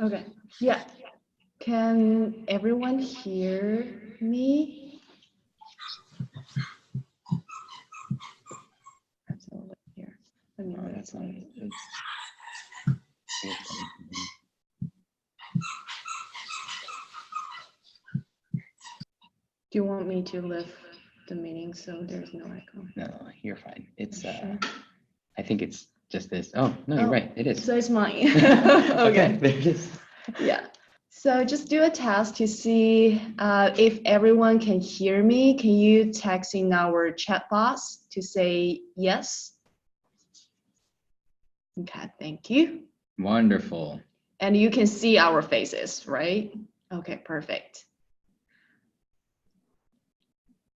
Okay. Yeah. Can everyone hear me? That's a little bit here. Let me know that's on. Do you want me to lift the meeting so there's no echo? No, you're fine. It's Sure. I think it's just this. Oh, no, you're right. It is. So it's mine. Okay, there it is. Yeah. So just do a test to see if everyone can hear me. Can you text in our chat box to say yes? Okay, thank you. Wonderful. And you can see our faces, right? Okay, perfect.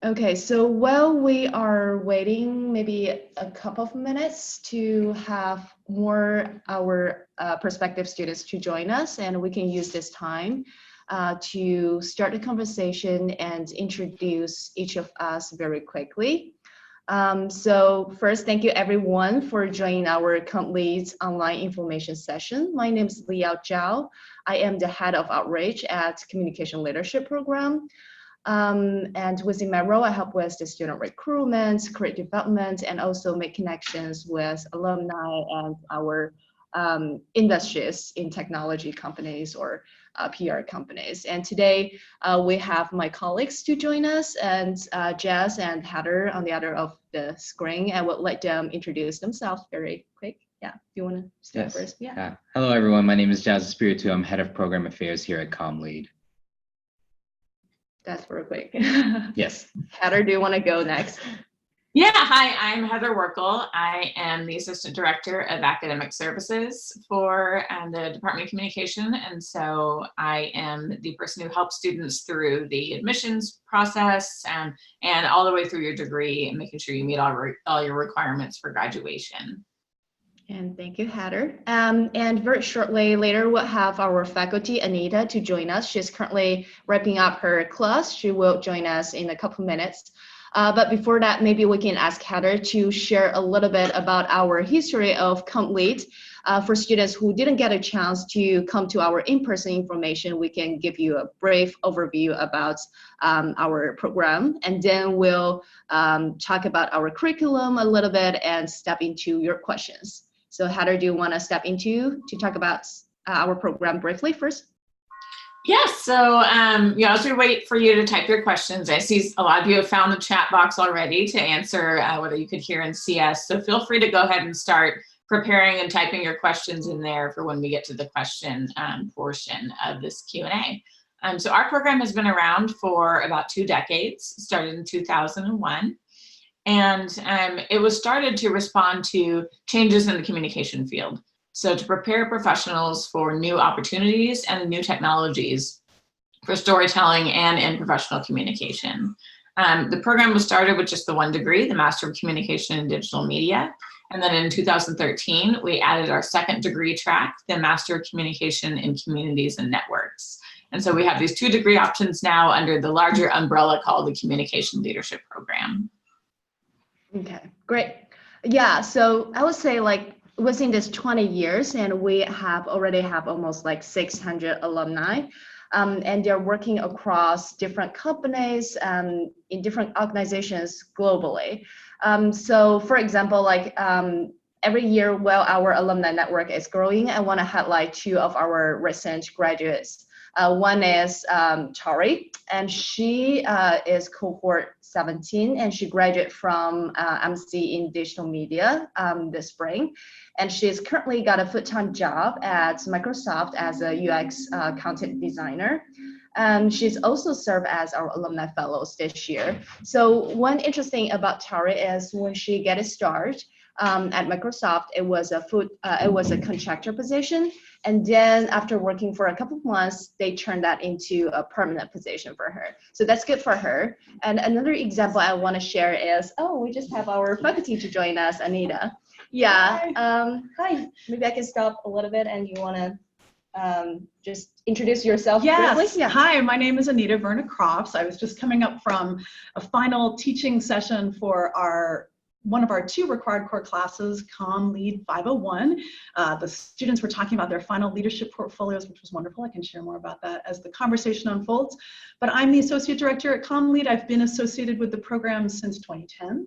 Okay, so while we are waiting maybe a couple of minutes to have more our prospective students to join us, and we can use this time to start a conversation and introduce each of us very quickly. So first, thank you everyone for joining our Complete online information session. My name is Liyao Zhou. I am the head of outreach at Communication Leadership Program. And within my role, I help with the student recruitment, career development, and also make connections with alumni and our industries in technology companies or PR companies. And today we have my colleagues to join us, and Jazz and Heather on the other of the screen. I would let them introduce themselves very quick. Yeah, do you want to start first? Yeah. Hello, everyone. My name is Jazz Espiritu. I'm head of program affairs here at ComLead. That's very quick. Yes. Heather, do you want to go next? Yeah, hi, I'm Heather Werckle. I am the Assistant Director of Academic Services for the Department of Communication. And so I am the person who helps students through the admissions process and all the way through your degree and making sure you meet all your requirements for graduation. And thank you, Heather. And very shortly later, we'll have our faculty, Anita, to join us. She's currently wrapping up her class. She will join us in a couple minutes. But before that, maybe we can ask Heather to share a little bit about our history of Complete. For students who didn't get a chance to come to our in-person information, we can give you a brief overview about our program, and then we'll talk about our curriculum a little bit and step into your questions. So Heather, do you want to step into to talk about our program briefly first? Yes, so as we wait for you to type your questions, I see a lot of you have found the chat box already to answer whether you could hear and see us. So feel free to go ahead and start preparing and typing your questions in there for when we get to the question portion of this Q&A. So our program has been around for about 2 decades, started in 2001. And it was started to respond to changes in the communication field. So to prepare professionals for new opportunities and new technologies for storytelling and in professional communication. The program was started with just the 1 degree, the Master of Communication in Digital Media. And then in 2013, we added our 2nd degree track, the Master of Communication in Communities and Networks. And so we have these 2 degree options now under the larger umbrella called the Communication Leadership Program. Okay, great. Yeah, so I would say like within this 20 years, and we already have almost like 600 alumni, and they're working across different companies in different organizations globally. So for example, like every year while our alumni network is growing, I want to highlight 2 of our recent graduates. One is Tori, and she is cohort 17, and she graduated from MC in digital media this spring. And she's currently got a full-time job at Microsoft as a UX content designer. She's also served as our alumni fellows this year. So one interesting about Tori is when she got started at Microsoft, it was a contractor position. And then after working for a couple of months, they turned that into a permanent position for her. So that's good for her. And another example I want to share is, we just have our faculty to join us, Anita. Yeah, hi. Maybe I can stop a little bit and you want to just introduce yourself briefly? Yeah. Hi, my name is Anita Verna Crofts. I was just coming up from a final teaching session for our one of our 2 required core classes, Com Lead 501. The students were talking about their final leadership portfolios, which was wonderful. I can share more about that as the conversation unfolds. But I'm the associate director at Com Lead. I've been associated with the program since 2010.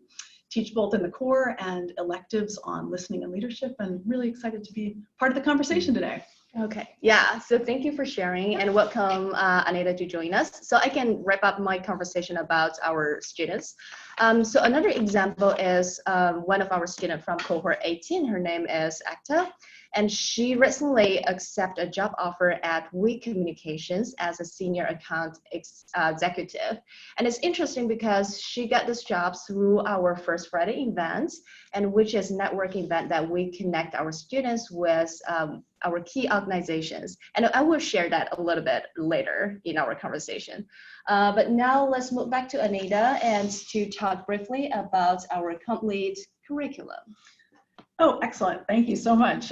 Teach both in the core and electives on listening and leadership, and really excited to be part of the conversation today. Okay, yeah, so thank you for sharing and welcome Anita to join us. So I can wrap up my conversation about our students. So another example is one of our students from cohort 18, her name is Acta, and she recently accepted a job offer at Werckle Communications as a senior account executive. And it's interesting because she got this job through our First Friday event, and which is a networking event that we connect our students with our key organizations. And I will share that a little bit later in our conversation. But now let's move back to Anita and to talk briefly about our complete curriculum. Oh, excellent. Thank you so much.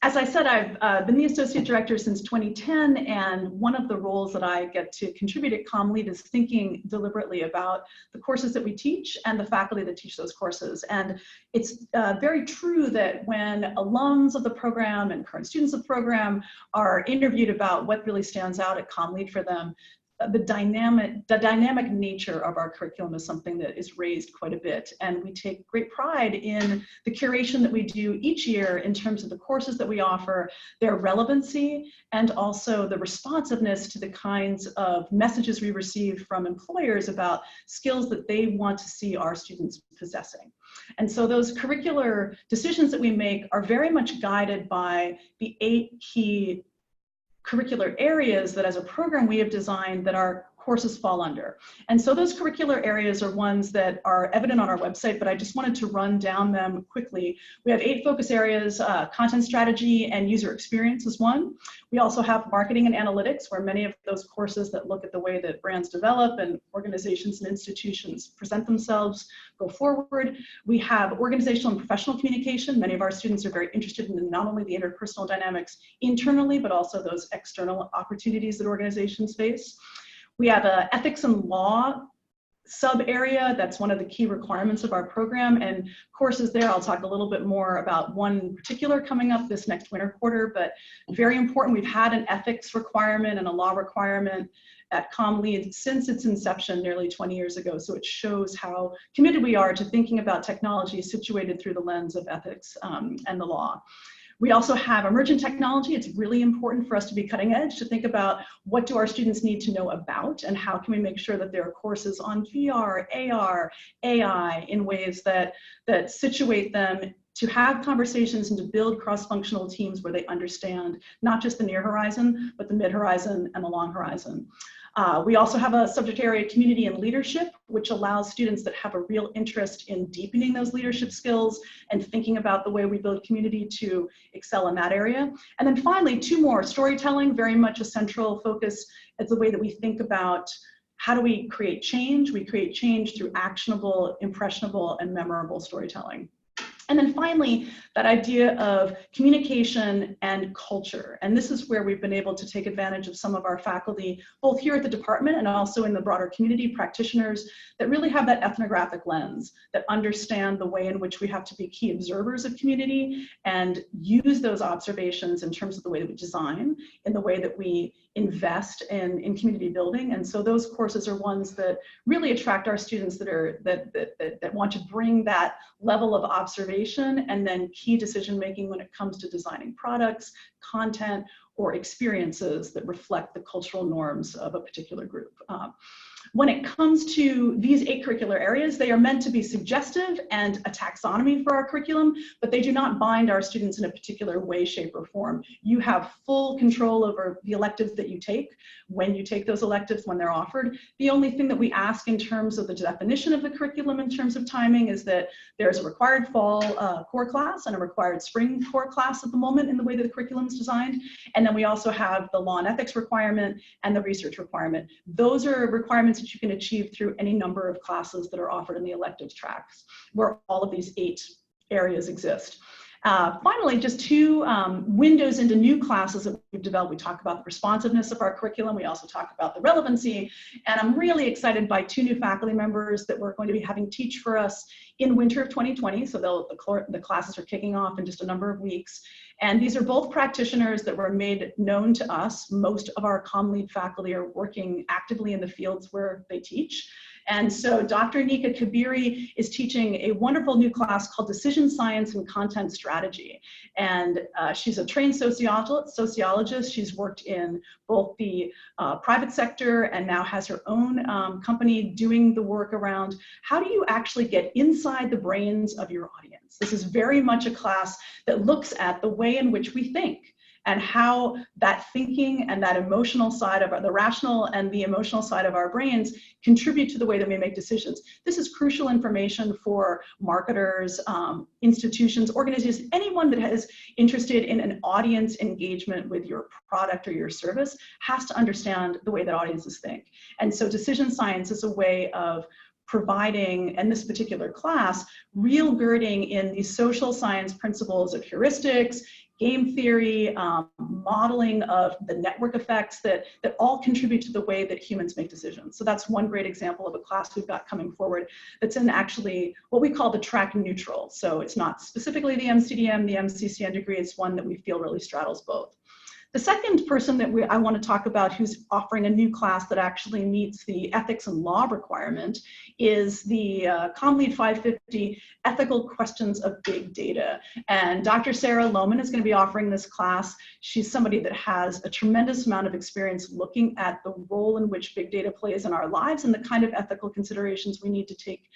As I said, I've been the associate director since 2010, and one of the roles that I get to contribute at ComLead is thinking deliberately about the courses that we teach and the faculty that teach those courses. And it's very true that when alums of the program and current students of the program are interviewed about what really stands out at ComLead for them, the dynamic nature of our curriculum is something that is raised quite a bit, and we take great pride in the curation that we do each year in terms of the courses that we offer, their relevancy, and also the responsiveness to the kinds of messages we receive from employers about skills that they want to see our students possessing. And so those curricular decisions that we make are very much guided by the 8 key curricular areas that as a program we have designed that our courses fall under. And so those curricular areas are ones that are evident on our website, but I just wanted to run down them quickly. We have 8 focus areas. Content strategy and user experience is one. We also have marketing and analytics, where many of those courses that look at the way that brands develop and organizations and institutions present themselves go forward. We have organizational and professional communication. Many of our students are very interested in not only the interpersonal dynamics internally, but also those external opportunities that organizations face. We have an ethics and law sub area. That's one of the key requirements of our program, and courses there. I'll talk a little bit more about one in particular coming up this next winter quarter, but very important. We've had an ethics requirement and a law requirement at ComLead since its inception nearly 20 years ago. So it shows how committed we are to thinking about technology situated through the lens of ethics and the law. We also have emergent technology. It's really important for us to be cutting edge, to think about what do our students need to know about, and how can we make sure that there are courses on VR, AR, AI in ways that situate them to have conversations and to build cross-functional teams where they understand not just the near horizon, but the mid-horizon and the long horizon. We also have a subject area, community and leadership, which allows students that have a real interest in deepening those leadership skills and thinking about the way we build community to excel in that area. And then finally, 2 more, storytelling, very much a central focus as the way that we think about how do we create change. We create change through actionable, impressionable, and memorable storytelling. And then finally, that idea of communication and culture. And this is where we've been able to take advantage of some of our faculty, both here at the department and also in the broader community, practitioners that really have that ethnographic lens, that understand the way in which we have to be key observers of community and use those observations in terms of the way that we design, in the way that we invest in community building. And so those courses are ones that really attract our students that want to bring that level of observation and then key decision making when it comes to designing products, content, or experiences that reflect the cultural norms of a particular group. When it comes to these 8 curricular areas, they are meant to be suggestive and a taxonomy for our curriculum, but they do not bind our students in a particular way, shape, or form. You have full control over the electives that you take, when you take those electives, when they're offered. The only thing that we ask in terms of the definition of the curriculum in terms of timing is that there's a required fall core class and a required spring core class at the moment in the way that the curriculum is designed. And then we also have the law and ethics requirement and the research requirement. Those are requirements that you can achieve through any number of classes that are offered in the electives tracks, where all of these 8 areas exist. Finally, just two windows into new classes that we've developed. We talk about the responsiveness of our curriculum. We also talk about the relevancy. And I'm really excited by two new faculty members that we're going to be having teach for us in winter of 2020. So the classes are kicking off in just a number of weeks. And these are both practitioners that were made known to us. Most of our ComLead faculty are working actively in the fields where they teach. And so Dr. Nika Kabiri is teaching a wonderful new class called Decision Science and Content Strategy. And she's a trained sociologist. She's worked in both the private sector and now has her own company doing the work around how do you actually get inside the brains of your audience. This is very much a class that looks at the way in which we think, and how that thinking and that emotional side of the rational and the emotional side of our brains contribute to the way that we make decisions. This is crucial information for marketers, institutions, organizations, anyone that is interested in an audience engagement with your product or your service has to understand the way that audiences think. And so decision science is a way of providing, in this particular class, real girding in the social science principles of heuristics, game theory, modeling of the network effects that all contribute to the way that humans make decisions. So that's one great example of a class we've got coming forward that's in actually what we call the track neutral. So it's not specifically the MCDM, the MCCN degree, it's one that we feel really straddles both. The second person that I want to talk about who's offering a new class that actually meets the ethics and law requirement is the ComLead 550 Ethical Questions of Big Data. And Dr. Sarah Lohman is going to be offering this class. She's somebody that has a tremendous amount of experience looking at the role in which big data plays in our lives and the kind of ethical considerations we need to take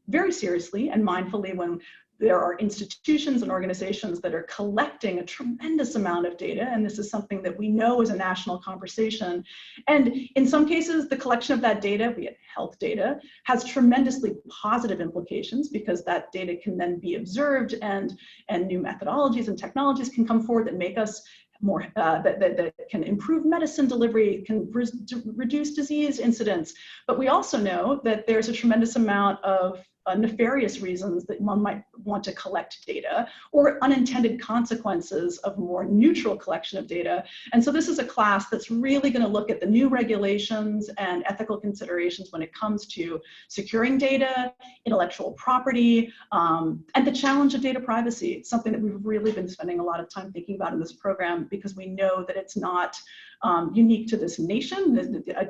very seriously and mindfully when there are institutions and organizations that are collecting a tremendous amount of data, and this is something that we know is a national conversation. And in some cases, the collection of that data, be it health data, has tremendously positive implications because that data can then be observed and new methodologies and technologies can come forward that make us more, that can improve medicine delivery, can reduce disease incidence. But we also know that there's a tremendous amount of nefarious reasons that one might want to collect data or unintended consequences of more neutral collection of data. And so this is a class that's really going to look at the new regulations and ethical considerations when it comes to securing data, intellectual property, and the challenge of data privacy. It's something that we've really been spending a lot of time thinking about in this program because we know that it's not unique to this nation.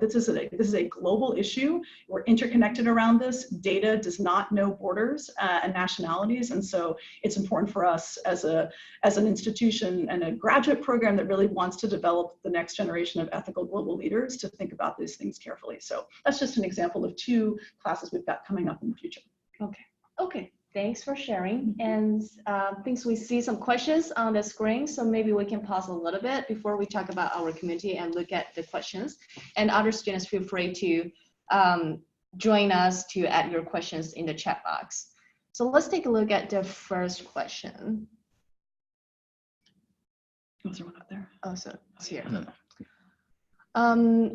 This is a global issue. We're interconnected around this. Data does not know borders and nationalities, and so it's important for us as an institution and a graduate program that really wants to develop the next generation of ethical global leaders to think about these things carefully. So that's just an example of two classes we've got coming up in the future. Okay. Thanks for sharing. And thanks, we see some questions on the screen, so maybe we can pause a little bit before we talk about our community and look at the questions. And other students, feel free to join us to add your questions in the chat box. So let's take a look at the first question. Was there one up there? Oh, so it's here. No.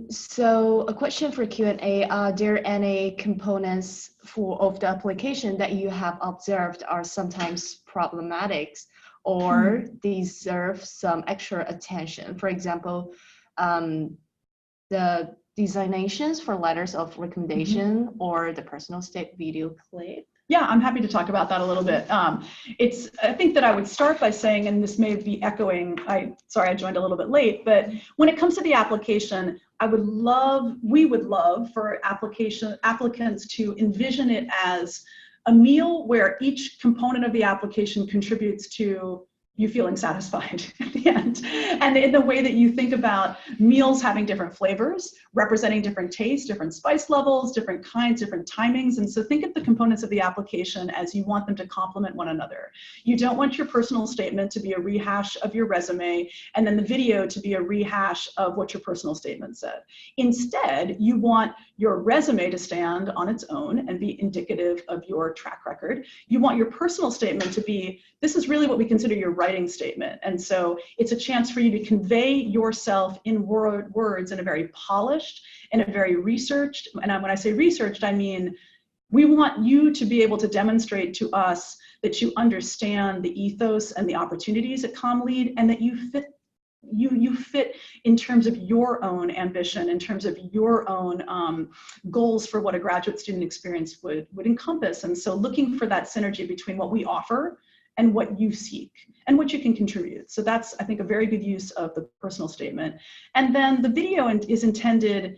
So a question for Q&A, are there any components of the application that you have observed are sometimes problematic or deserve some extra attention? For example, the designations for letters of recommendation or the personal state video clip? Yeah, I'm happy to talk about that a little bit. I think that I would start by saying, and this may be echoing, sorry I joined a little bit late, but when it comes to the application, we would love for applicants to envision it as a meal where each component of the application contributes to you feeling satisfied at the end. And in the way that you think about meals having different flavors, representing different tastes, different spice levels, different kinds, different timings. And so think of the components of the application as you want them to complement one another. You don't want your personal statement to be a rehash of your resume, and then the video to be a rehash of what your personal statement said. Instead, you want your resume to stand on its own and be indicative of your track record. You want your personal statement to be, this is really what we consider your writing statement. And so it's a chance for you to convey yourself in words in a very polished and a very researched, and when I say researched, I mean we want you to be able to demonstrate to us that you understand the ethos and the opportunities at CommLead, and that you fit in terms of your own ambition, in terms of your own goals for what a graduate student experience would encompass. And so looking for that synergy between what we offer and what you seek and what you can contribute. So that's, I think, a very good use of the personal statement. And then the video is intended,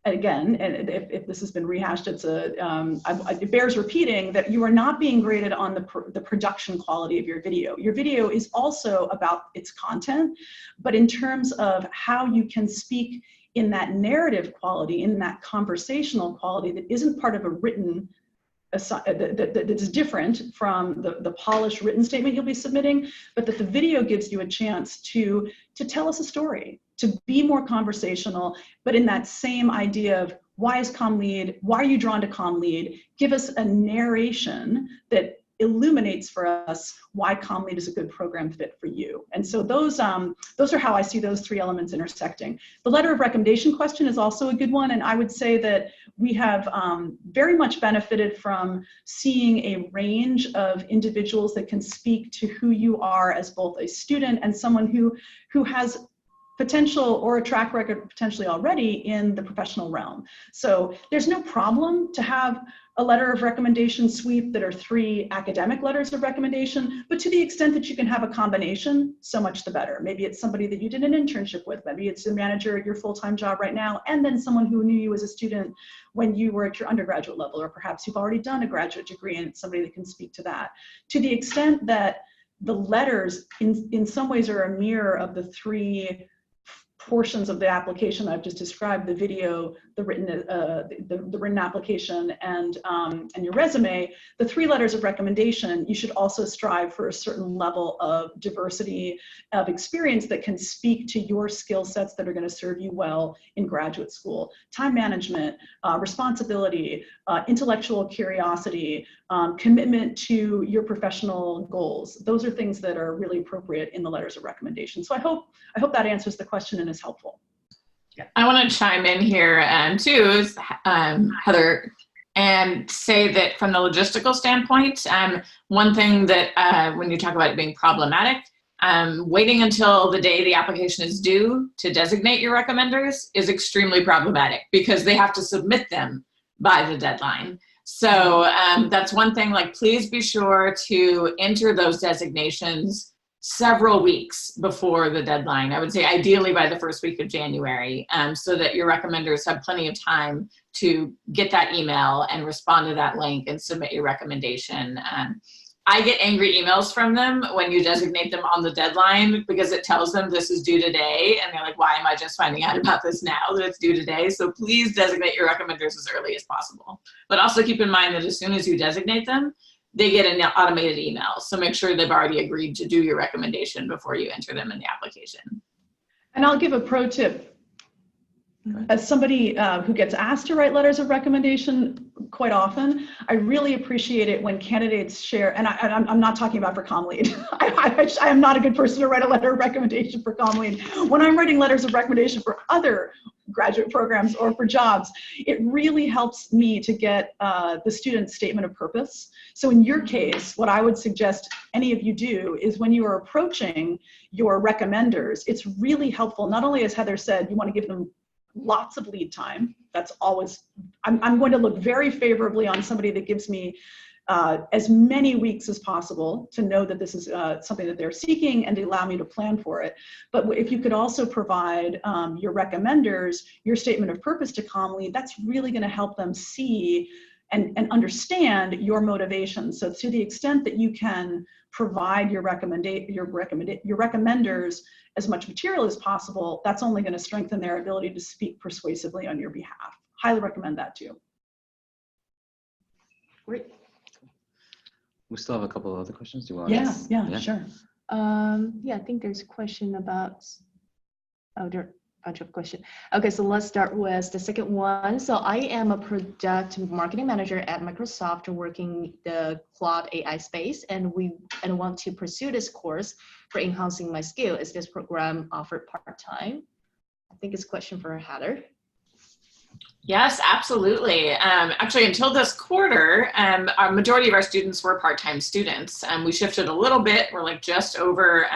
again, and if this has been rehashed, it bears repeating that you are not being graded on the production quality of your video. Your video is also about its content, but in terms of how you can speak in that narrative quality, in that conversational quality that isn't part of a written, that is different from the polished written statement you'll be submitting, but that the video gives you a chance to tell us a story, to be more conversational, but in that same idea of why is CommLead, why are you drawn to CommLead? Give us a narration that illuminates for us why CommLead is a good program fit for you. And so those are how I see those three elements intersecting. The letter of recommendation question is also a good one, and I would say that we have very much benefited from seeing a range of individuals that can speak to who you are as both a student and someone who has potential or a track record potentially already in the professional realm. So there's no problem to have a letter of recommendation suite that are 3 academic letters of recommendation, but to the extent that you can have a combination, so much the better. Maybe it's somebody that you did an internship with, maybe it's a manager at your full-time job right now, and then someone who knew you as a student when you were at your undergraduate level, or perhaps you've already done a graduate degree and it's somebody that can speak to that. To the extent that the letters in some ways are a mirror of the 3 portions of the application I've just described, the video, the written application, and your resume, the 3 letters of recommendation, you should also strive for a certain level of diversity of experience that can speak to your skill sets that are going to serve you well in graduate school. Time management, responsibility, intellectual curiosity, commitment to your professional goals. Those are things that are really appropriate in the letters of recommendation. So I hope that answers the question and is helpful. I want to chime in here too, Heather, and say that from the logistical standpoint, one thing that when you talk about it being problematic, waiting until the day the application is due to designate your recommenders is extremely problematic because they have to submit them by the deadline. So that's one thing, like, please be sure to enter those designations several weeks before the deadline. I would say ideally by the first week of January, so that your recommenders have plenty of time to get that email and respond to that link and submit your recommendation. I get angry emails from them when you designate them on the deadline because it tells them this is due today, and they're like, why am I just finding out about this now that it's due today? So please designate your recommenders as early as possible. But also keep in mind that as soon as you designate them, they get an automated email. So make sure they've already agreed to do your recommendation before you enter them in the application. And I'll give a pro tip. As somebody who gets asked to write letters of recommendation quite often, I really appreciate it when candidates share, and I'm not talking about for CommLead. I am not a good person to write a letter of recommendation for CommLead. When I'm writing letters of recommendation for other graduate programs or for jobs, it really helps me to get the student's statement of purpose. So in your case, what I would suggest any of you do is when you are approaching your recommenders, it's really helpful, not only as Heather said, you want to give them lots of lead time. That's always, I'm going to look very favorably on somebody that gives me as many weeks as possible to know that this is something that they're seeking and to allow me to plan for it. But if you could also provide your recommenders your statement of purpose to CommLead, that's really going to help them see and understand your motivation. So to the extent that you can provide your recommenders as much material as possible, that's only going to strengthen their ability to speak persuasively on your behalf. Highly recommend that too. Great. We still have a couple of other questions. Do you want? Yeah, sure. Yeah, I think there's a question about, there are a bunch of questions. Okay, so let's start with the second one. So I am a product marketing manager at Microsoft working the cloud AI space, and want to pursue this course for enhancing my skill. Is this program offered part-time? I think it's a question for Heather. Yes, absolutely. Actually, until this quarter, a majority of our students were part-time students. We shifted a little bit. We're like just over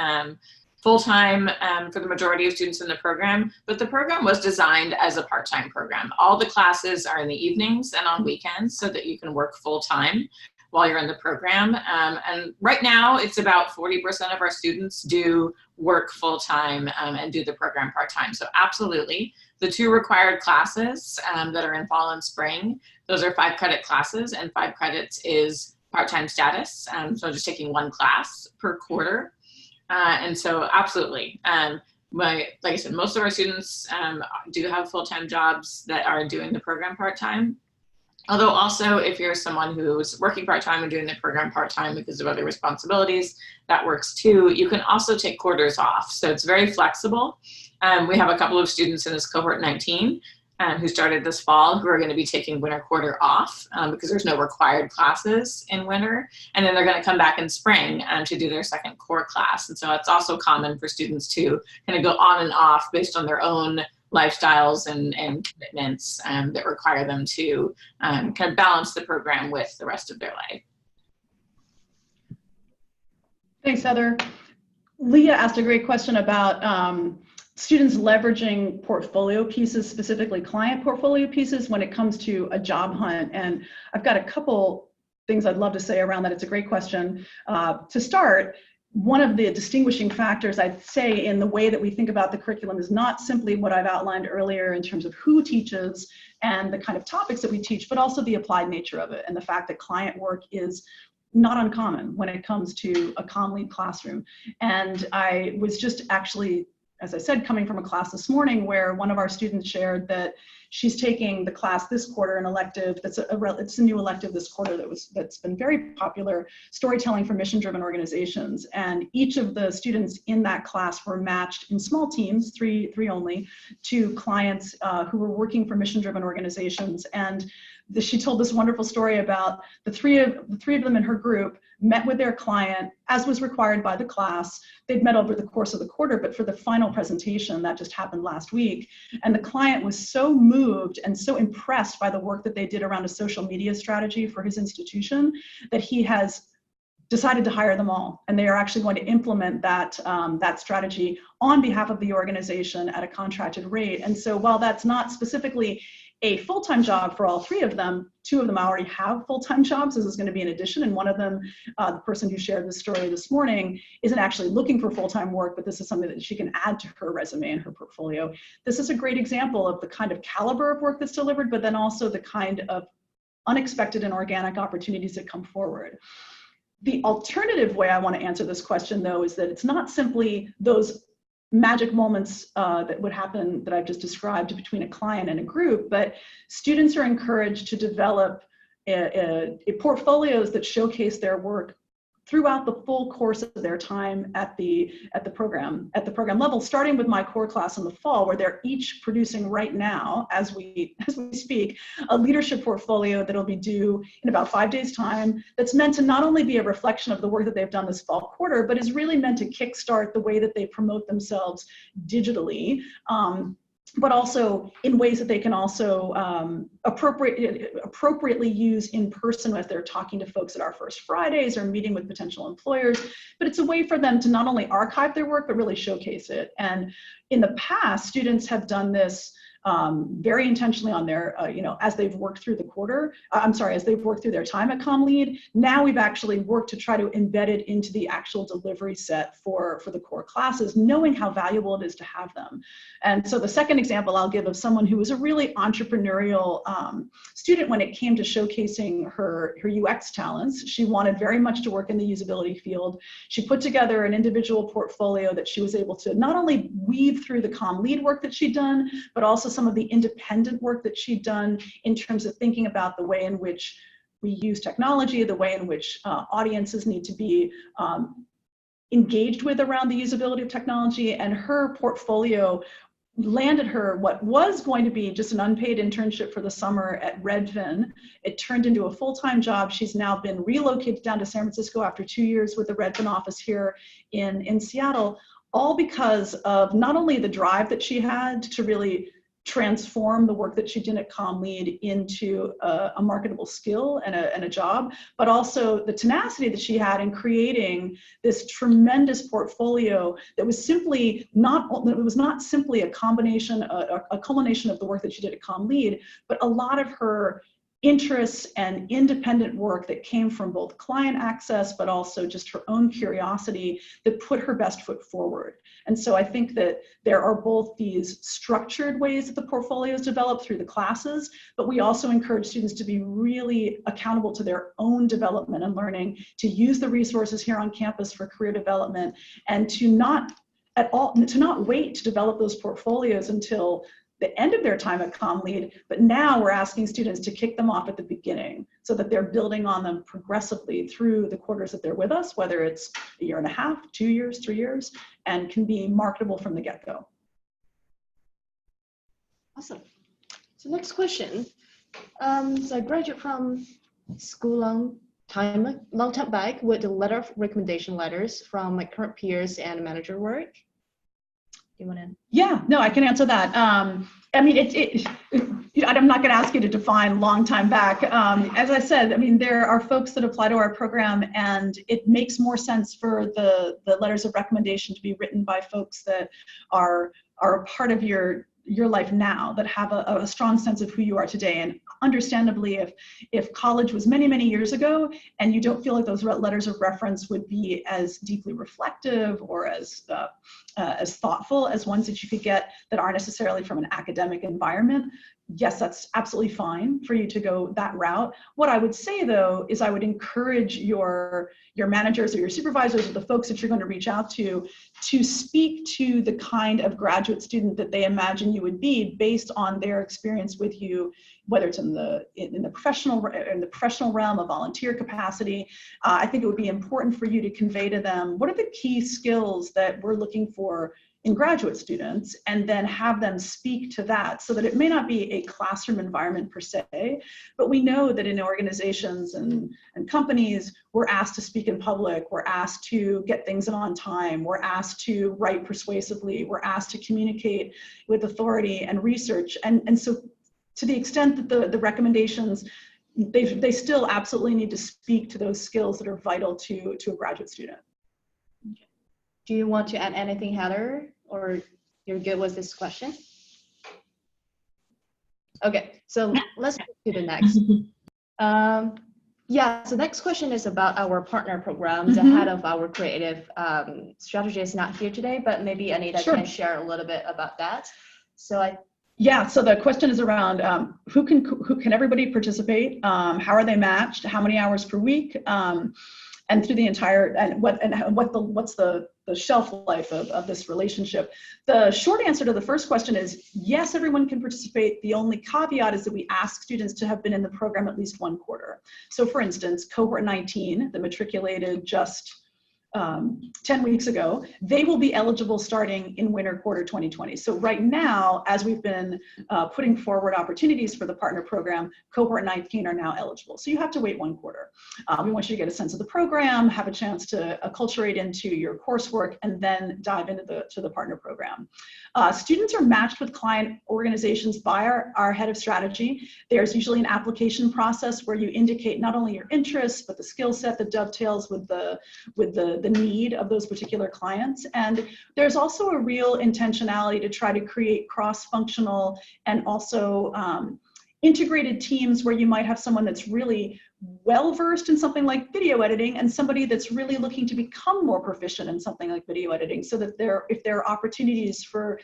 full-time for the majority of students in the program, but the program was designed as a part-time program. All the classes are in the evenings and on weekends so that you can work full-time while you're in the program. And right now, it's about 40% of our students do work full-time and do the program part-time. So absolutely. The 2 required classes that are in fall and spring, those are 5 credit classes, and 5 credits is part-time status. So just taking 1 class per quarter. And so absolutely. Like I said, most of our students do have full-time jobs that are doing the program part-time. Although also, if you're someone who's working part-time and doing the program part-time because of other responsibilities, that works too. You can also take quarters off. So it's very flexible. We have a couple of students in this cohort 19 who started this fall who are going to be taking winter quarter off because there's no required classes in winter. And then they're going to come back in spring to do their second core class. And so it's also common for students to kind of go on and off based on their own lifestyles and commitments that require them to kind of balance the program with the rest of their life. Thanks, Heather. Leah asked a great question about students leveraging portfolio pieces, specifically client portfolio pieces, when it comes to a job hunt. And I've got a couple things I'd love to say around that. It's a great question. To start, one of the distinguishing factors I'd say in the way that we think about the curriculum is not simply what I've outlined earlier in terms of who teaches and the kind of topics that we teach, but also the applied nature of it and the fact that client work is not uncommon when it comes to a CommLead classroom. And I was just actually, as I said, coming from a class this morning where one of our students shared that she's taking the class this quarter, an elective it's a new elective this quarter that's been very popular, storytelling for mission-driven organizations. And each of the students in that class were matched in small teams, three only, to clients who were working for mission-driven organizations. And she told this wonderful story about the three of them in her group met with their client as was required by the class. They'd met over the course of the quarter, but for the final presentation that just happened last week. And the client was so moved and so impressed by the work that they did around a social media strategy for his institution that he has decided to hire them all. And they are actually going to implement that, that strategy on behalf of the organization at a contracted rate. And so while that's not specifically a full-time job for all 3 of them, 2 of them already have full-time jobs. This is going to be an addition. And one of them, the person who shared this story this morning, isn't actually looking for full-time work, but this is something that she can add to her resume and her portfolio. This is a great example of the kind of caliber of work that's delivered, but then also the kind of unexpected and organic opportunities that come forward. The alternative way I want to answer this question, though, is that it's not simply those magic moments that would happen that I've just described between a client and a group, but students are encouraged to develop portfolios that showcase their work throughout the full course of their time at the program level, starting with my core class in the fall, where they're each producing right now, as we speak, a leadership portfolio that'll be due in about 5 days' time. That's meant to not only be a reflection of the work that they've done this fall quarter, but is really meant to kickstart the way that they promote themselves digitally. But also in ways that they can also appropriately use in person if they're talking to folks at our First Fridays or meeting with potential employers. But it's a way for them to not only archive their work, but really showcase it. And in the past, students have done this very intentionally on their, as they've worked through the quarter, as they've worked through their time at CommLead. Now we've actually worked to try to embed it into the actual delivery set for the core classes, knowing how valuable it is to have them. And so the second example I'll give of someone who was a really entrepreneurial student when it came to showcasing her UX talents. She wanted very much to work in the usability field. She put together an individual portfolio that she was able to not only weave through the CommLead work that she'd done, but also some of the independent work that she'd done in terms of thinking about the way in which we use technology, the way in which audiences need to be engaged with around the usability of technology. And her portfolio landed her what was going to be just an unpaid internship for the summer at Redfin. It turned into a full-time job. She's now been relocated down to San Francisco after 2 years with the Redfin office here in Seattle, all because of not only the drive that she had to really transform the work that she did at ComLead into a marketable skill and a job, but also the tenacity that she had in creating this tremendous portfolio that was not simply a combination, a culmination of the work that she did at ComLead, but a lot of her interests and independent work that came from both client access, but also just her own curiosity that put her best foot forward. And so I think that there are both these structured ways that the portfolios develop through the classes, but we also encourage students to be really accountable to their own development and learning, to use the resources here on campus for career development, and to not wait to develop those portfolios until the end of their time at ComLead, but now we're asking students to kick them off at the beginning so that they're building on them progressively through the quarters that they're with us, whether it's a year and a half, 2 years, 3 years, and can be marketable from the get-go. Awesome. So next question. So I graduated from school long time back with a letter of recommendation letters from my current peers and manager work. You want to? Yeah, no, I can answer that. I mean, I'm not going to ask you to define long time back. As I said, I mean, there are folks that apply to our program, and it makes more sense for the letters of recommendation to be written by folks that are a part of your life now, that have a strong sense of who you are today. And understandably, if college was many, many years ago and you don't feel like those letters of reference would be as deeply reflective or as thoughtful as ones that you could get that aren't necessarily from an academic environment, yes, that's absolutely fine for you to go that route. What I would say, though, is I would encourage your managers or your supervisors or the folks that you're going to reach out to speak to the kind of graduate student that they imagine you would be based on their experience with you, whether it's in the professional realm, a volunteer capacity. I think it would be important for you to convey to them what are the key skills that we're looking for in graduate students, and then have them speak to that, so that it may not be a classroom environment per se, but we know that in organizations and companies, we're asked to speak in public, we're asked to get things in on time, we're asked to write persuasively, we're asked to communicate with authority and research. And so to the extent that the recommendations, they still absolutely need to speak to those skills that are vital to a graduate student. Do you want to add anything, Heather, or you're good with this question? Okay, so let's go to the next. Yeah, so next question is about our partner program. The head of our creative strategy is not here today, but maybe Anita can share a little bit about that. So yeah, so the question is around who can everybody participate? How are they matched? How many hours per week? And through the entire, what's the shelf life of this relationship? The short answer to the first question is yes, everyone can participate. The only caveat is that we ask students to have been in the program at least 1 quarter. So for instance, cohort 19, that matriculated just 10 weeks ago, they will be eligible starting in winter quarter 2020. So right now, as we've been putting forward opportunities for the partner program, cohort 19 are now eligible. So you have to wait 1 quarter. We want you to get a sense of the program, have a chance to acculturate into your coursework, and then dive into the partner program. Students are matched with client organizations by our head of strategy. There's usually an application process where you indicate not only your interests, but the skill set that dovetails with the need of those particular clients. And there's also a real intentionality to try to create cross-functional and also integrated teams where you might have someone that's really well-versed in something like video editing and somebody that's really looking to become more proficient in something like video editing, so that if there are opportunities for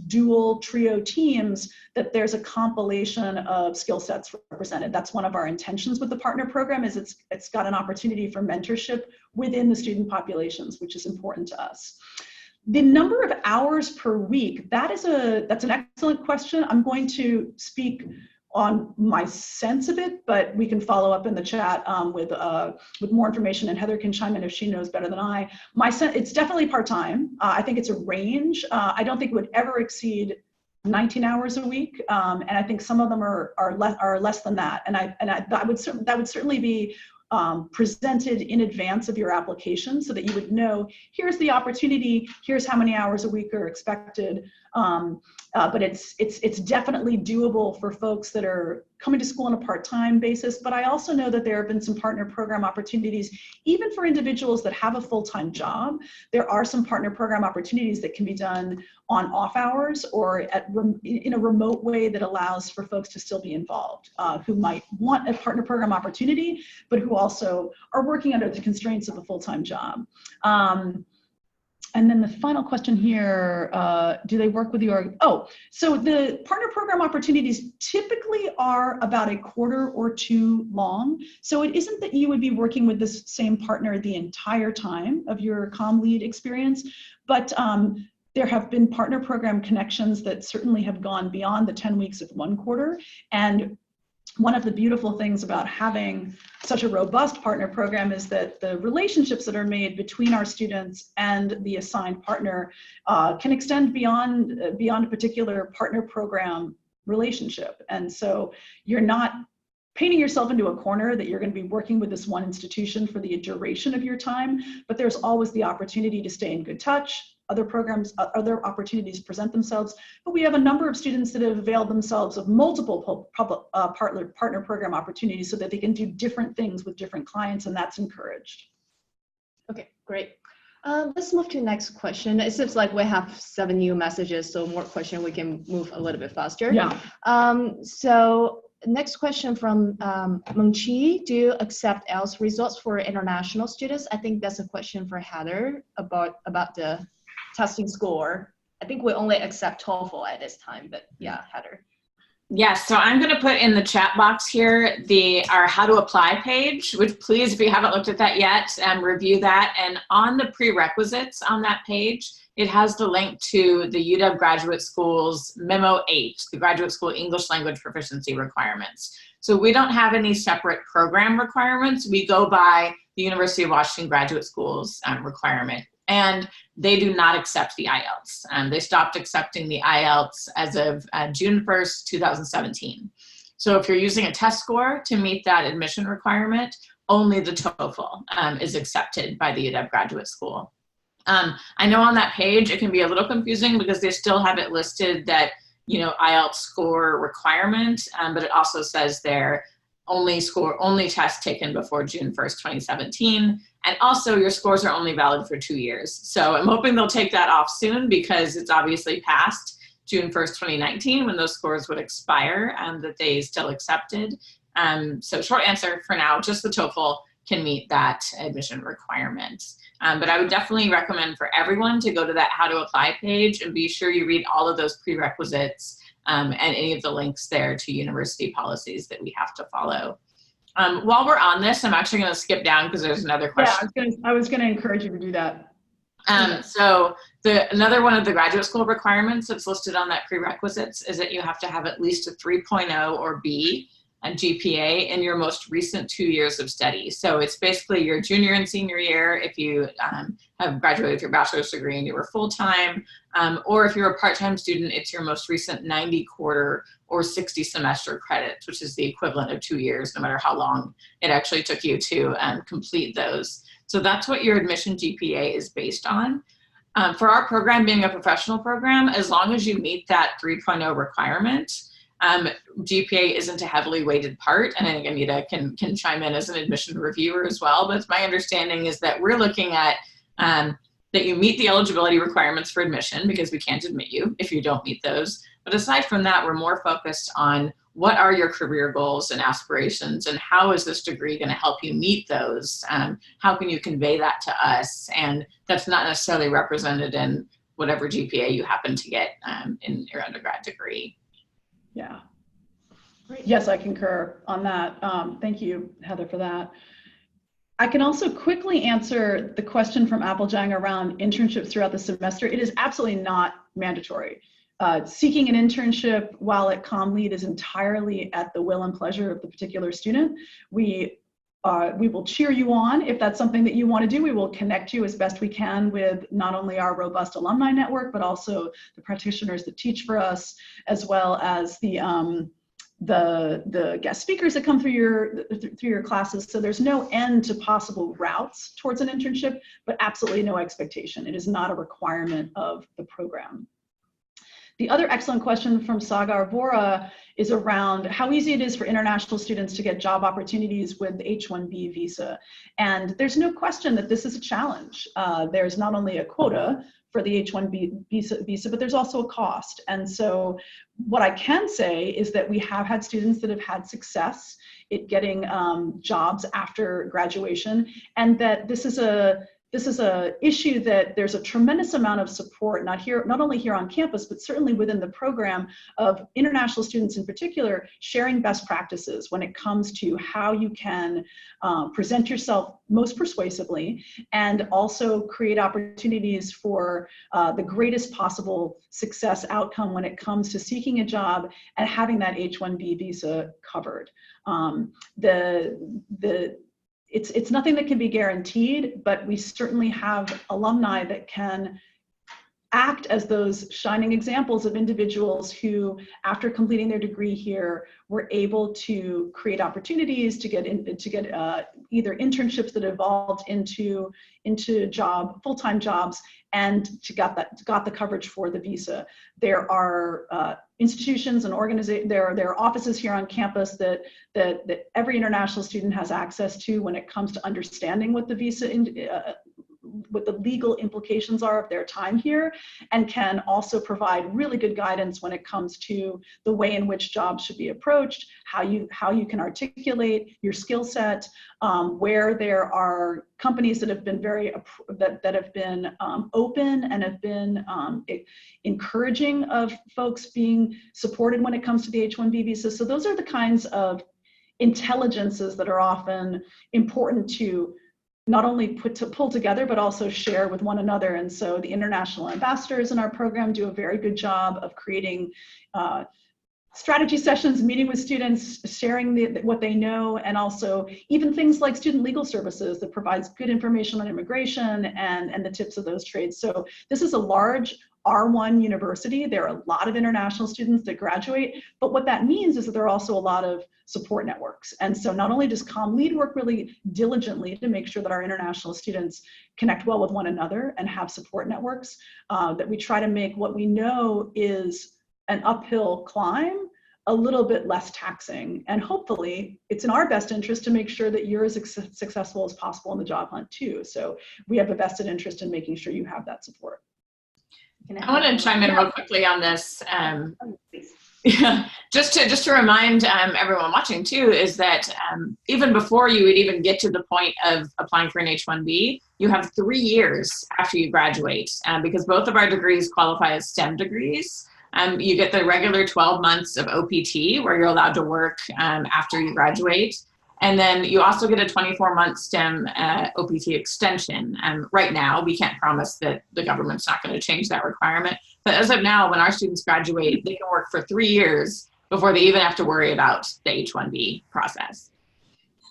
dual trio teams, that there's a compilation of skill sets represented. That's one of our intentions with the partner program, is it's got an opportunity for mentorship within the student populations, which is important to us. The number of hours per week, that's an excellent question. I'm going to speak on my sense of it, but we can follow up in the chat with more information, and Heather can chime in if she knows better than I. My sense, it's definitely part-time. I think it's a range. I don't think it would ever exceed 19 hours a week, and I think some of them are less than that. And that would certainly be presented in advance of your application so that you would know, here's the opportunity, here's how many hours a week are expected. But it's definitely doable for folks that are coming to school on a part-time basis. But I also know that there have been some partner program opportunities, even for individuals that have a full-time job. There are some partner program opportunities that can be done on off hours or in a remote way that allows for folks to still be involved, who might want a partner program opportunity, but who also are working under the constraints of a full-time job. And then the final question here, do they work with the so the partner program opportunities typically are about a quarter or two long. So it isn't that you would be working with this same partner the entire time of your comm lead experience, but there have been partner program connections that certainly have gone beyond the 10 weeks of one quarter. And one of the beautiful things about having such a robust partner program is that the relationships that are made between our students and the assigned partner can extend beyond a particular partner program relationship. And so you're not painting yourself into a corner that you're going to be working with this one institution for the duration of your time, but there's always the opportunity to stay in good touch. Other opportunities present themselves, but we have a number of students that have availed themselves of multiple partner program opportunities so that they can do different things with different clients, and that's encouraged. Okay, great. Let's move to the next question. It seems like we have 7 new messages, so more questions, we can move a little bit faster. Yeah. So next question from Mengqi, do you accept IELTS results for international students? I think that's a question for Heather about the testing score. I think we only accept TOEFL at this time, but yeah, Heather. Yes, so I'm going to put in the chat box here our how to apply page, which please, if you haven't looked at that yet, review that. And on the prerequisites on that page, it has the link to the UW Graduate School's Memo 8, the Graduate School English Language Proficiency Requirements. So we don't have any separate program requirements. We go by the University of Washington Graduate School's requirement. And they do not accept the IELTS. They stopped accepting the IELTS as of June 1st, 2017. So if you're using a test score to meet that admission requirement, only the TOEFL is accepted by the UW Graduate School. I know on that page it can be a little confusing because they still have it listed that, IELTS score requirement, but it also says there only test taken before June 1st, 2017. And also your scores are only valid for 2 years. So I'm hoping they'll take that off soon because it's obviously past June 1st, 2019 when those scores would expire that they still accepted. So short answer for now, just the TOEFL can meet that admission requirement. But I would definitely recommend for everyone to go to that how to apply page and be sure you read all of those prerequisites and any of the links there to university policies that we have to follow. While we're on this, I'm actually going to skip down because there's another question. Yeah, I was going to encourage you to do that. So another one of the graduate school requirements that's listed on that prerequisites is that you have to have at least a 3.0 or B GPA in your most recent 2 years of study. So it's basically your junior and senior year if you have graduated with your bachelor's degree and you were full-time, or if you're a part-time student, it's your most recent 90 quarter or 60 semester credits, which is the equivalent of 2 years, no matter how long it actually took you to complete those. So that's what your admission GPA is based on. For our program being a professional program, as long as you meet that 3.0 requirement, GPA isn't a heavily weighted part, and I think Anita can chime in as an admission reviewer as well, but my understanding is that we're looking at that you meet the eligibility requirements for admission because we can't admit you if you don't meet those. But aside from that, we're more focused on what are your career goals and aspirations and how is this degree going to help you meet those? How can you convey that to us? And that's not necessarily represented in whatever GPA you happen to get in your undergrad degree. Yeah. Great. Yes, I concur on that. Thank you, Heather, for that. I can also quickly answer the question from Applejang around internships throughout the semester. It is absolutely not mandatory. Seeking an internship while at CommLead is entirely at the will and pleasure of the particular student. We will cheer you on if that's something that you want to do. We will connect you as best we can with not only our robust alumni network, but also the practitioners that teach for us, as well as the the guest speakers that come through your classes. So there's no end to possible routes towards an internship, but absolutely no expectation. It is not a requirement of the program. The other excellent question from Sagar Vora is around how easy it is for international students to get job opportunities with the H-1B visa. And there's no question that this is a challenge. There's not only a quota for the H-1B visa, but there's also a cost. And so what I can say is that we have had students that have had success at getting jobs after graduation, and that this is a issue that there's a tremendous amount of support, not only here on campus, but certainly within the program, of international students in particular sharing best practices when it comes to how you can present yourself most persuasively and also create opportunities for the greatest possible success outcome when it comes to seeking a job and having that H-1B visa covered. It's nothing that can be guaranteed, but we certainly have alumni that can act as those shining examples of individuals who, after completing their degree here, were able to create opportunities to get either internships that evolved into full-time jobs, and got the coverage for the visa. There are institutions and organizations, there are offices here on campus that every international student has access to when it comes to understanding what the visa what the legal implications are of their time here, and can also provide really good guidance when it comes to the way in which jobs should be approached, how you can articulate your skill set, where there are companies that have been open and have been encouraging of folks being supported when it comes to the H-1B visa. So those are the kinds of intelligences that are often important to not only pull together, but also share with one another. And so the international ambassadors in our program do a very good job of creating strategy sessions, meeting with students, sharing what they know, and also even things like student legal services that provides good information on immigration and the tips of those trades. So this is a large R1 university. There are a lot of international students that graduate, but what that means is that there are also a lot of support networks. And so not only does ComLead work really diligently to make sure that our international students connect well with one another and have support networks, that we try to make what we know is an uphill climb a little bit less taxing. And hopefully it's in our best interest to make sure that you're as successful as possible in the job hunt too. So we have a vested interest in making sure you have that support. I want to chime in real quickly on this. Yeah, just to remind everyone watching too, is that even before you would even get to the point of applying for an H-1B, you have 3 years after you graduate, because both of our degrees qualify as STEM degrees. You get the regular 12 months of OPT where you're allowed to work after you graduate. And then you also get a 24-month STEM OPT extension. Right now, we can't promise that the government's not going to change that requirement. But as of now, when our students graduate, they can work for 3 years before they even have to worry about the H-1B process.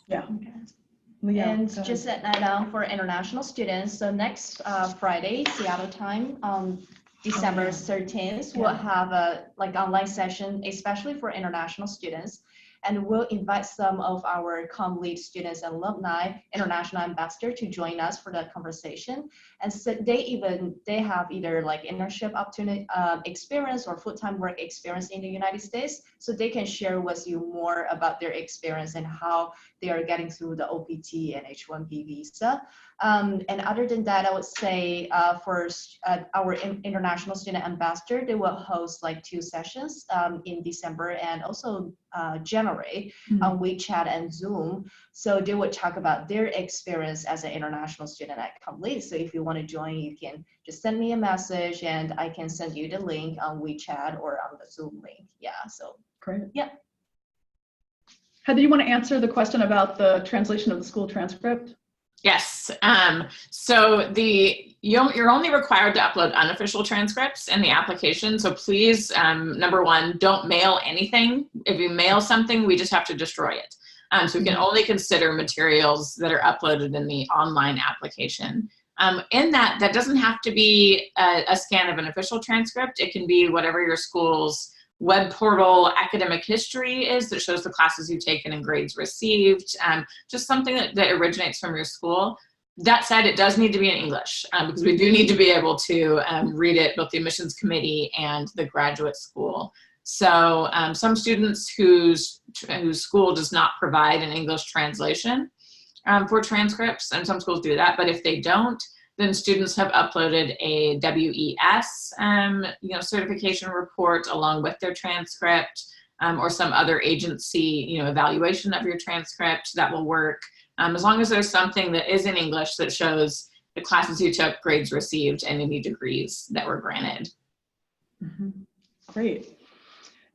Yeah. Okay. And just at night for international students, so next Friday, Seattle time, December 13th, we'll have a online session, especially for international students. And we'll invite some of our ComLead students and alumni, international ambassador, to join us for that conversation. And so they have either internship opportunity experience or full-time work experience in the United States, so they can share with you more about their experience and how they are getting through the OPT and H-1B visa. And other than that, I would say for our international student ambassador, they will host 2 sessions in December and also January on WeChat and Zoom. So they would talk about their experience as an international student at ComLead. So if you want to join, you can just send me a message and I can send you the link on WeChat or on the Zoom link. Yeah, so great. Yeah. Heather, you want to answer the question about the translation of the school transcript? Yes. So you're only required to upload unofficial transcripts in the application. So please, number one, don't mail anything. If you mail something, we just have to destroy it. So we can only consider materials that are uploaded in the online application. In that doesn't have to be a scan of an official transcript. It can be whatever your school's web portal academic history is that shows the classes you've taken and grades received, just something that originates from your school. That said, it does need to be in English because we do need to be able to read it, both the admissions committee and the graduate school. So some students whose school does not provide an English translation for transcripts, and some schools do that, but if they don't, then students have uploaded a WES certification report along with their transcript, or some other agency evaluation of your transcript. That will work. As long as there's something that is in English that shows the classes you took, grades received, and any degrees that were granted. Mm-hmm. Great.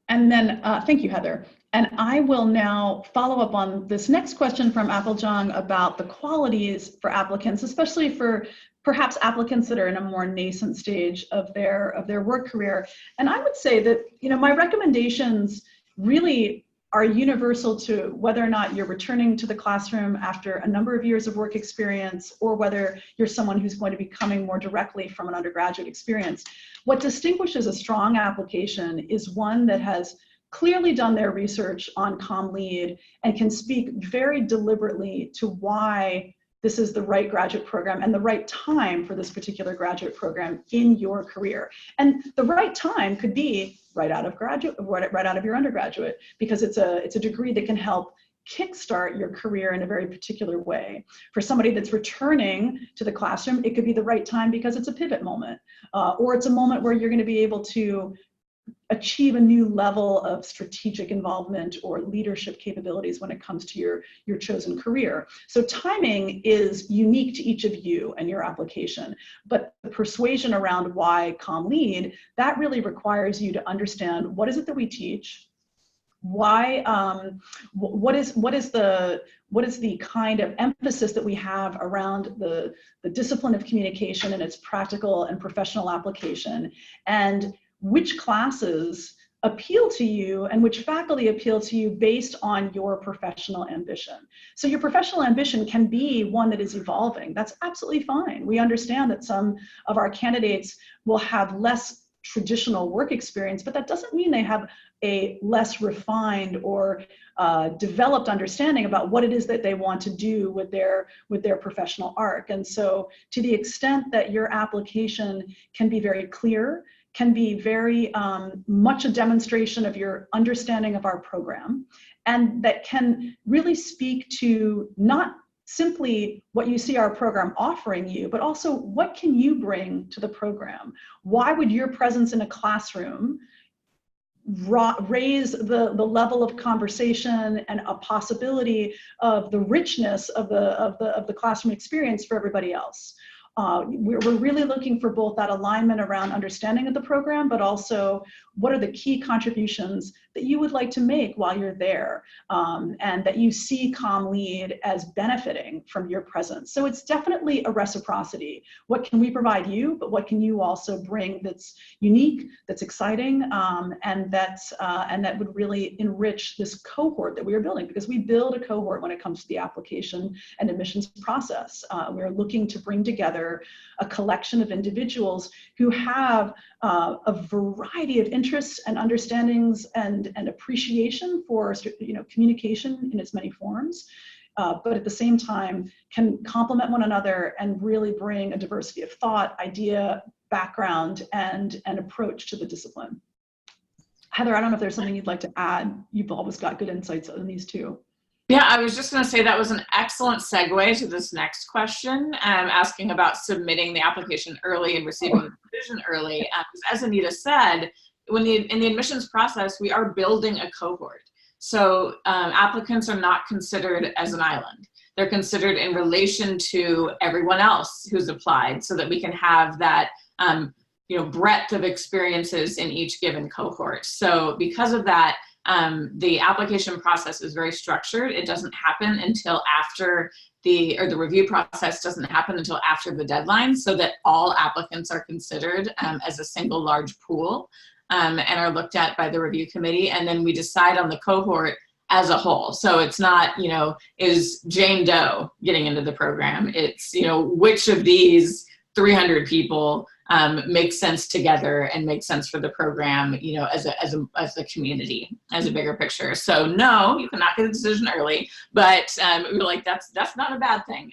And then, thank you, Heather. And I will now follow up on this next question from Applejong about the qualities for applicants, especially for perhaps applicants that are in a more nascent stage of their work career. And I would say that, my recommendations really are universal to whether or not you're returning to the classroom after a number of years of work experience, or whether you're someone who's going to be coming more directly from an undergraduate experience. What distinguishes a strong application is one that has clearly done their research on CommLead and can speak very deliberately to why this is the right graduate program and the right time for this particular graduate program in your career. And the right time could be right out of your undergraduate, because it's a degree that can help kickstart your career in a very particular way. For somebody that's returning to the classroom, it could be the right time because it's a pivot moment, or it's a moment where you're going to be able to achieve a new level of strategic involvement or leadership capabilities when it comes to your chosen career. So timing is unique to each of you and your application, but the persuasion around why CommLead, that really requires you to understand what is it that we teach, why, what is the kind of emphasis that we have around the discipline of communication and its practical and professional application, and which classes appeal to you and which faculty appeal to you based on your professional ambition. So your professional ambition can be one that is evolving. That's absolutely fine. We understand that some of our candidates will have less traditional work experience, but that doesn't mean they have a less refined or developed understanding about what it is that they want to do with their professional arc. And so to the extent that your application can be very clear, can be very much a demonstration of your understanding of our program, and that can really speak to not simply what you see our program offering you, but also what can you bring to the program? Why would your presence in a classroom raise the level of conversation and a possibility of the richness of the classroom experience for everybody else? We're really looking for both that alignment around understanding of the program, but also what are the key contributions that you would like to make while you're there, and that you see CommLead as benefiting from your presence. So it's definitely a reciprocity. What can we provide you, but what can you also bring that's unique, that's exciting, and that would really enrich this cohort that we are building, because we build a cohort when it comes to the application and admissions process. We're looking to bring together a collection of individuals who have a variety of interests and understandings and appreciation for communication in its many forms, but at the same time can complement one another and really bring a diversity of thought, idea, background, and approach to the discipline. Heather, I don't know if there's something you'd like to add. You've always got good insights on these two. Yeah, I was just going to say that was an excellent segue to this next question, asking about submitting the application early and receiving the decision early. As Anita said, in the admissions process, we are building a cohort. So applicants are not considered as an island. They're considered in relation to everyone else who's applied, so that we can have that breadth of experiences in each given cohort. So because of that, the application process is very structured. It doesn't happen until after the review process doesn't happen until after the deadline, so that all applicants are considered as a single large pool and are looked at by the review committee. And then we decide on the cohort as a whole. So it's not, is Jane Doe getting into the program? It's, which of these 300 people make sense together and make sense for the program, you know, as a community, as a bigger picture. So no, you cannot get a decision early, but we were like, that's not a bad thing.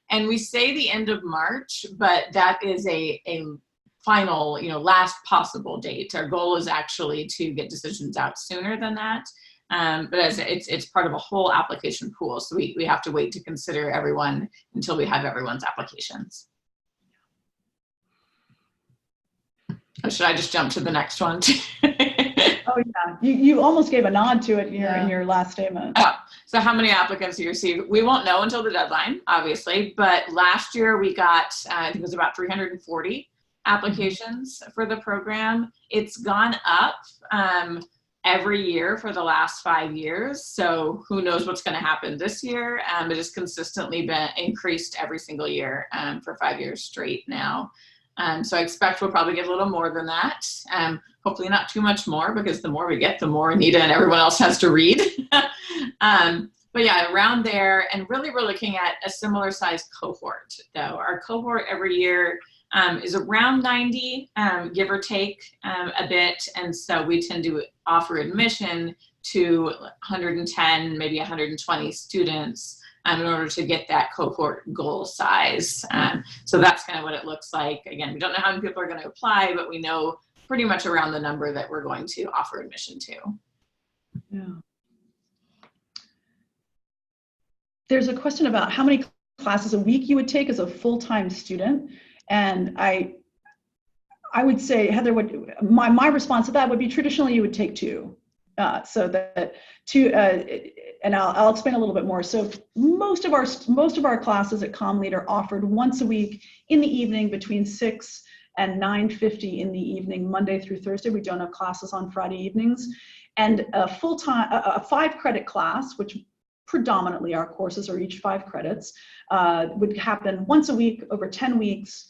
And we say the end of March, but that is a final, you know, last possible date. Our goal is actually to get decisions out sooner than that. But as it's part of a whole application pool. So we have to wait to consider everyone until we have everyone's applications. Or should I just jump to the next one? Oh yeah, you almost gave a nod to it here in your last statement. Oh, so how many applicants you received? We won't know until the deadline, obviously, but last year we got, I think it was about 340 applications for the program. It's gone up every year for the last 5 years. So who knows what's gonna happen this year. It has consistently been increased every single year for 5 years straight now. So I expect we'll probably get a little more than that. Hopefully not too much more, because the more we get, the more Anita and everyone else has to read. But yeah, around there, and really we're looking at a similar size cohort though. Our cohort every year is around 90, give or take a bit. And so we tend to offer admission to 110, maybe 120 students in order to get that cohort goal size. So that's kind of what it looks like. Again, we don't know how many people are going to apply, but we know pretty much around the number that we're going to offer admission to. Yeah. There's a question about how many classes a week you would take as a full-time student. And I would say, Heather, my response to that would be traditionally you would take 2. So that 2, and I'll explain a little bit more. So most of our classes at CommLead are offered once a week in the evening between 6 and 9:50 in the evening, Monday through Thursday. We don't have classes on Friday evenings. And a full-time, a 5-credit class, which predominantly our courses are each 5 credits, would happen once a week over 10 weeks,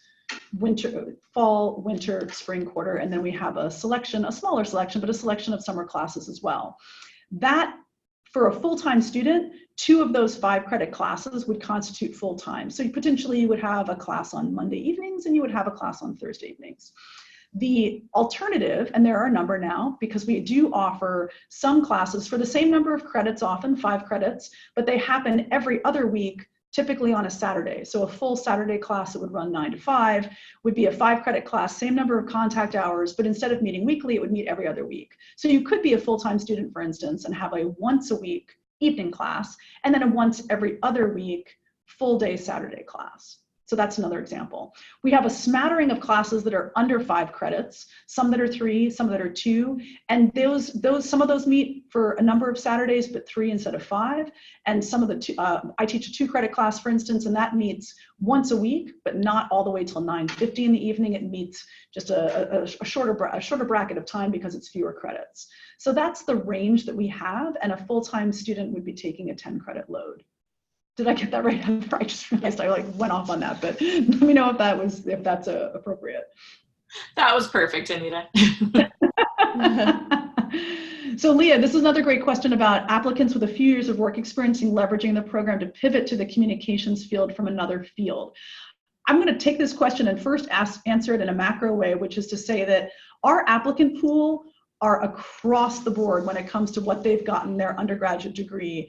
fall, winter, spring quarter, and then we have a selection, a smaller selection, but a selection of summer classes as well. That, for a full-time student, 2 of those 5-credit classes would constitute full-time. So potentially you would have a class on Monday evenings and you would have a class on Thursday evenings. The alternative, and there are a number now, because we do offer some classes for the same number of credits, often 5 credits, but they happen every other week, typically on a Saturday. So a full Saturday class that would run 9 to 5 would be a 5-credit class, same number of contact hours, but instead of meeting weekly, it would meet every other week. So you could be a full-time student, for instance, and have a once a week evening class, and then a once every other week full day Saturday class. So that's another example. We have a smattering of classes that are under 5 credits, some that are 3, some that are 2, and some of those meet for a number of Saturdays, but 3 instead of 5. And some of the I teach a 2-credit class, for instance, and that meets once a week, but not all the way till 9:50 in the evening. It meets just a shorter bracket of time because it's fewer credits. So that's the range that we have, and a full-time student would be taking a 10-credit load. Did I get that right? I just realized I went off on that, but let me know if that's appropriate. That was perfect, Anita. So Leah, this is another great question about applicants with a few years of work experience in leveraging the program to pivot to the communications field from another field. I'm going to take this question and first answer it in a macro way, which is to say that our applicant pool are across the board when it comes to what they've gotten their undergraduate degree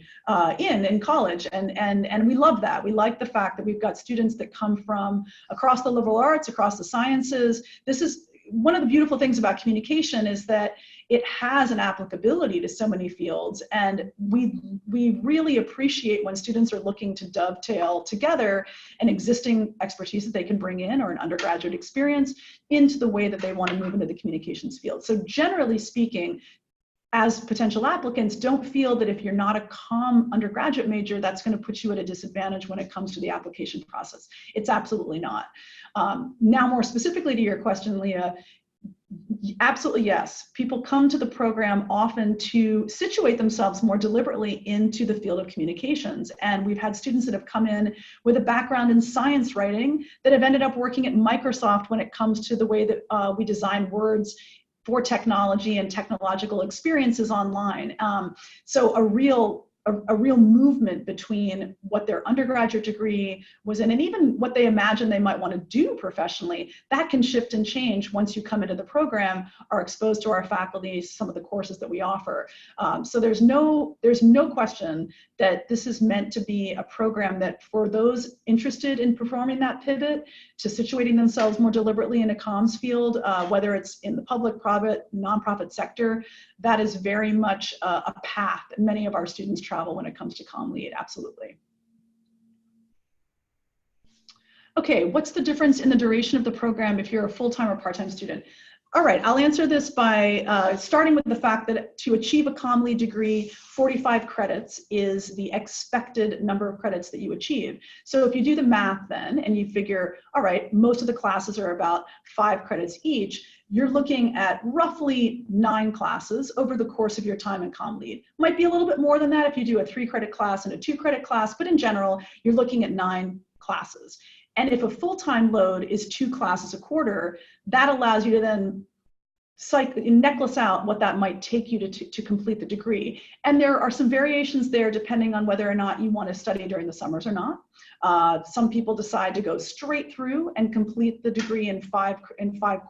in college. And we love that. We like the fact that we've got students that come from across the liberal arts, across the sciences. This is one of the beautiful things about communication, is that it has an applicability to so many fields. And we really appreciate when students are looking to dovetail together an existing expertise that they can bring in, or an undergraduate experience, into the way that they want to move into the communications field. So generally speaking, as potential applicants, don't feel that if you're not a comm undergraduate major, that's going to put you at a disadvantage when it comes to the application process. It's absolutely not. Now, more specifically to your question, Leah, absolutely yes. People come to the program often to situate themselves more deliberately into the field of communications. And we've had students that have come in with a background in science writing that have ended up working at Microsoft when it comes to the way that we design words for technology and technological experiences online. So a real a real movement between what their undergraduate degree was in and even what they imagine they might want to do professionally. That can shift and change once you come into the program, are exposed to our faculty, some of the courses that we offer. So there's no question that this is meant to be a program that for those interested in performing that pivot to situating themselves more deliberately in a comms field, whether it's in the public, private, nonprofit sector, that is very much a path that many of our students travel when it comes to comm lead, absolutely. Okay, what's the difference in the duration of the program if you're a full-time or part-time student? All right, I'll answer this by starting with the fact that to achieve a comm lead degree, 45 credits is the expected number of credits that you achieve. So if you do the math then, and you figure, all right, most of the classes are about 5 credits each, you're looking at roughly 9 classes over the course of your time in comm lead. Might be a little bit more than that if you do a 3-credit class and a 2-credit class, but in general, you're looking at 9 classes. And if a full-time load is 2 classes a quarter, that allows you to then necklace out what that might take you to complete the degree. And there are some variations there depending on whether or not you want to study during the summers or not. Some people decide to go straight through and complete the degree in 5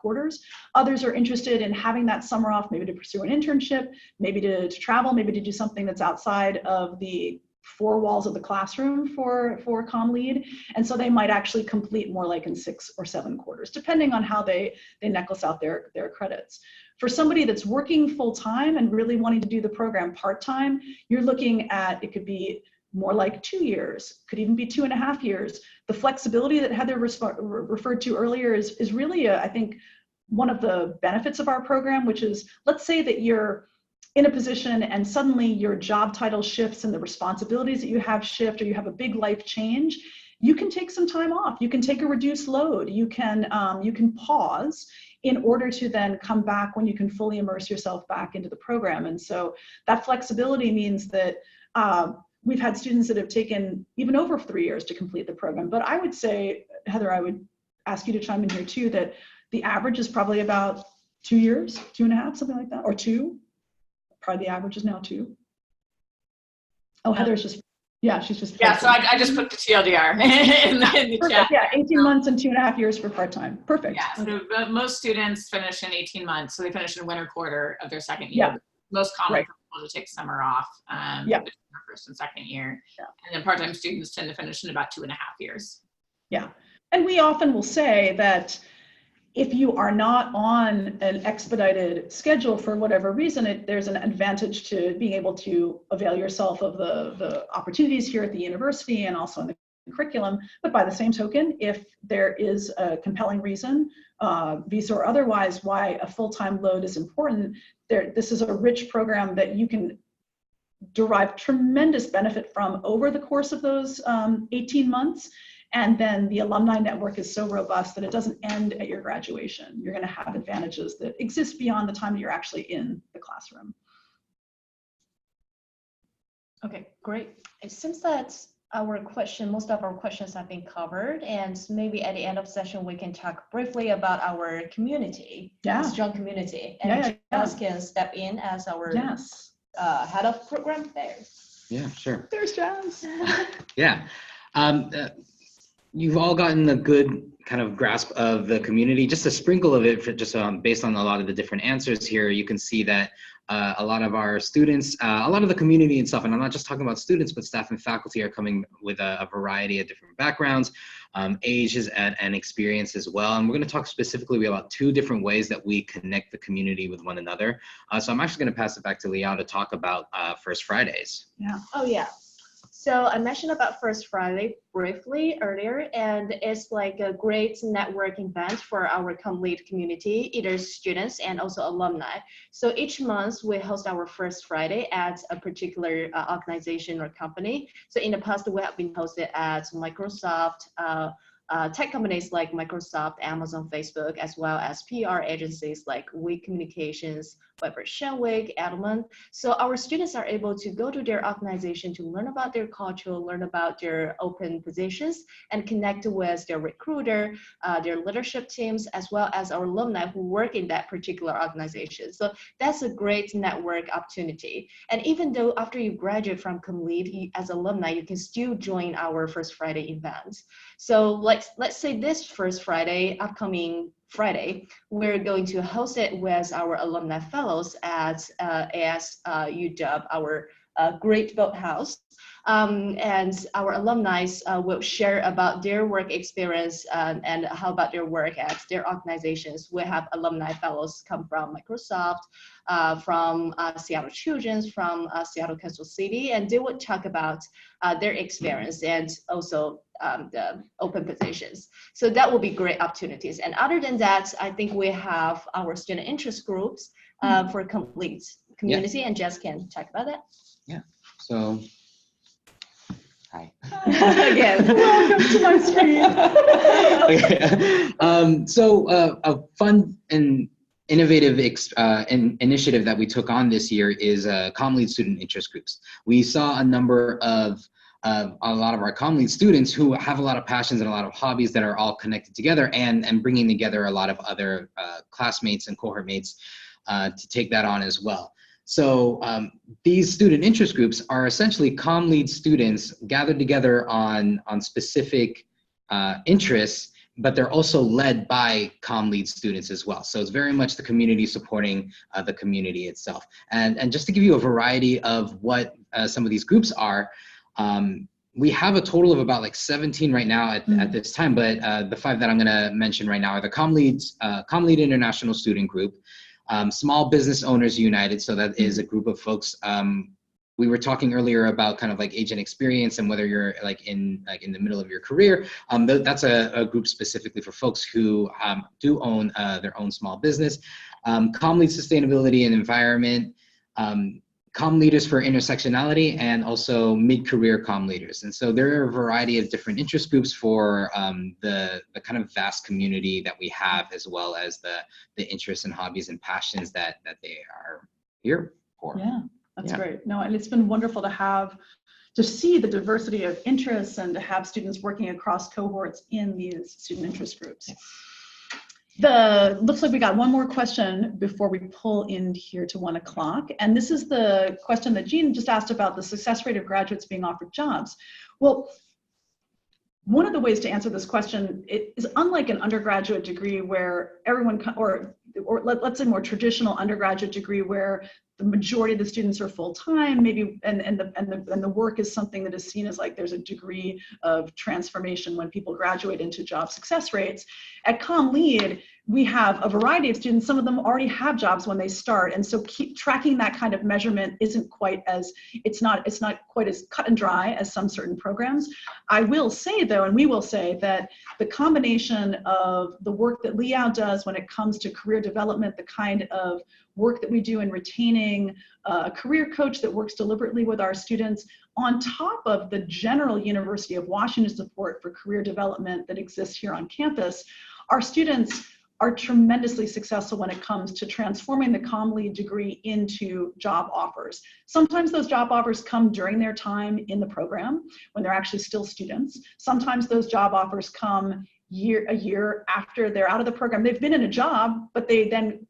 quarters. Others are interested in having that summer off, maybe to pursue an internship, maybe to travel, maybe to do something that's outside of the 4 walls of the classroom for comm lead. And so they might actually complete more like in 6 or 7 quarters, depending on how they necklace out their credits. For somebody that's working full time and really wanting to do the program part-time, you're looking at, it could be more like 2 years, could even be 2.5 years. The flexibility that Heather referred to earlier is really, I think, one of the benefits of our program, which is, let's say that you're in a position and suddenly your job title shifts and the responsibilities that you have shift, or you have a big life change, you can take some time off. You can take a reduced load. You can pause in order to then come back when you can fully immerse yourself back into the program. And so that flexibility means that we've had students that have taken even over 3 years to complete the program. But I would say, Heather, I would ask you to chime in here too, that the average is probably about 2 years, 2.5, something like that, or 2. Probably the average is now 2. Oh, Heather's just, yeah, she's just. Yeah, so I just put the TLDR in the chat. Yeah, 18 months and 2.5 years for part-time. Perfect. Yeah, so most students finish in 18 months, so they finish in winter quarter of their second year. Yeah. Most common Right. people to take summer off Yeah. between their first and second year. Yeah. And then part-time students tend to finish in about 2.5 years. Yeah, and we often will say that if you are not on an expedited schedule for whatever reason, there's an advantage to being able to avail yourself of the opportunities here at the university and also in the curriculum. But by the same token, if there is a compelling reason, visa or otherwise, why a full-time load is important, this is a rich program that you can derive tremendous benefit from over the course of those 18 months. And then the alumni network is so robust that it doesn't end at your graduation. You're going to have advantages that exist beyond the time that you're actually in the classroom. Okay, great. It seems that most of our questions have been covered, and maybe at the end of session, we can talk briefly about our community, strong community, and Jazz can step in as our head of program affairs. Yeah, sure. There's Jazz. Yeah. You've all gotten a good kind of grasp of the community. Just a sprinkle of it, based on a lot of the different answers here, you can see that a lot of our students, a lot of the community and stuff, and I'm not just talking about students, but staff and faculty are coming with a variety of different backgrounds, ages, and experience as well. And we're going to talk specifically about 2 different ways that we connect the community with one another. So I'm actually going to pass it back to Liyao to talk about First Fridays. Yeah. Oh, yeah. So I mentioned about First Friday briefly earlier, and it's like a great networking event for our complete community, either students and also alumni. So each month we host our First Friday at a particular organization or company. So in the past we have been hosted at Microsoft, tech companies like Microsoft, Amazon, Facebook, as well as PR agencies like We Communications, Shenwick, Edelman. So our students are able to go to their organization to learn about their culture, learn about their open positions, and connect with their recruiter, their leadership teams, as well as our alumni who work in that particular organization. So that's a great network opportunity. And even though after you graduate from ComLead, as alumni, you can still join our First Friday events. So let's say this First Friday, upcoming Friday, we're going to host it with our alumni fellows at UW, our great boathouse. And our alumni will share about their work experience and how about their work at their organizations. We have alumni fellows come from Microsoft, from Seattle Children's, from Seattle Coastal City, and they would talk about their experience and also the open positions. So that will be great opportunities. And other than that, I think we have our student interest groups for complete community, and Jess can talk about that. Yeah, so, hi. Again. Welcome to my screen. Okay. So a fun and innovative initiative that we took on this year is ComLead student interest groups. We saw a number of a lot of our ComLead students who have a lot of passions and a lot of hobbies that are all connected together, and bringing together a lot of other classmates and cohort mates to take that on as well. So these student interest groups are essentially ComLead students gathered together on specific interests, but they're also led by ComLead students as well. So it's very much the community supporting the community itself. And just to give you a variety of what some of these groups are, we have a total of about like 17 right now at this time, but the 5 that I'm gonna mention right now are the ComLead International Student Group, Small Business Owners United. So that is a group of folks. We were talking earlier about kind of like agent experience and whether you're like in the middle of your career. That's a group specifically for folks who do own their own small business. ComLead Sustainability and Environment, ComLeaders for Intersectionality, and also mid-career ComLeaders. And so there are a variety of different interest groups for the kind of vast community that we have, as well as the interests and hobbies and passions that they are here for. Yeah, that's great. No, and it's been wonderful to see the diversity of interests and to have students working across cohorts in these student interest groups. Looks like we got one more question before we pull in here to 1 o'clock. And this is the question that Jean just asked about the success rate of graduates being offered jobs. Well, one of the ways to answer this question is unlike an undergraduate degree where everyone, or let's say more traditional undergraduate degree where the majority of the students are full-time, maybe, and the work is something that is seen as like there's a degree of transformation when people graduate into job success rates. At ComLead, we have a variety of students. Some of them already have jobs when they start, and so keep tracking that kind of measurement isn't quite as, it's not quite as cut and dry as some certain programs. I will say though, and we will say that the combination of the work that Liyao does when it comes to career development, the kind of work that we do in retaining a career coach that works deliberately with our students, on top of the general University of Washington support for career development that exists here on campus, our students are tremendously successful when it comes to transforming the ComLead degree into job offers. Sometimes those job offers come during their time in the program when they're actually still students. Sometimes those job offers come a year after they're out of the program. They've been in a job, but they then